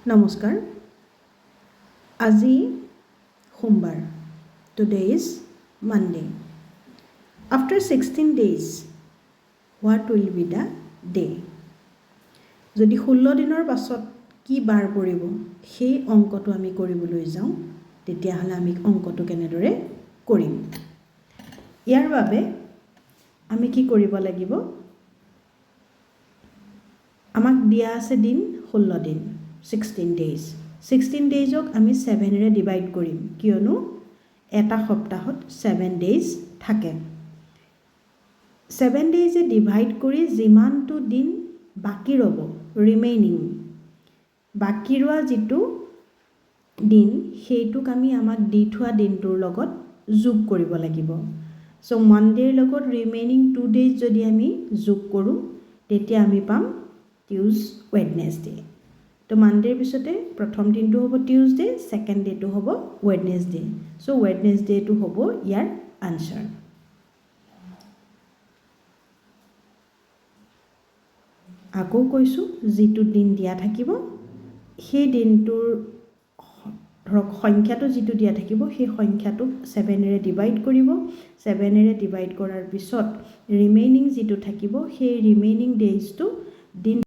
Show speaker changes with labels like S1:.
S1: নমস্কাৰ আজি সোমবাৰ today is Monday after 16 days what will be the day যদি 16 দিনৰ পাছত কি বাৰ পৰিব সেই অংকটো আমি কৰিবলৈ যাওঁ তেতিয়াহ'লে আমি অংকটো কেনেদৰে কৰিম ইয়াৰ বাবে আমি কি কৰিব লাগিব আমাক দিয়া আছে দিন 16 দিন 16 days 16 daysক আমি 7 ৰে ডিভাইড কৰিম কিয়নো এটা সপ্তাহত 7 days থাকে 7 days এ ডিভাইড কৰি যিমানটো দিন বাকি ৰব ৰিমেইনিং বাকি ৰোৱা যেটো দিন সেইটোক আমি আমাক দি থোৱা দিনটোৰ লগত যোগ কৰিব লাগিব সো মানডেৰ লগত ৰিমেইনিং 2 days যদি আমি যোগ কৰো তেতিয়া আমি পাম টিউজডে তো মানডেৰ পিছতে প্ৰথম দিনটো হ'ব টিউজডে সেকেন্ড ডেটো হ'ব ওয়েডনেসডে সো ওয়েডনেসডে টো হ'ব ইয়াৰ আনসাৰ আকৌ কৈছো যেটো দিন দিয়া থাকিব সেই দিনটোৰ ধৰক সংখ্যাটো যেটো দিয়া থাকিব সেই সংখ্যাটো 7 ৰে ডিভাইড কৰিব 7 ৰে ডিভাইড কৰাৰ পিছত ৰিমেইনিং যেটো থাকিব সেই ৰিমেইনিং ডেজটো দিন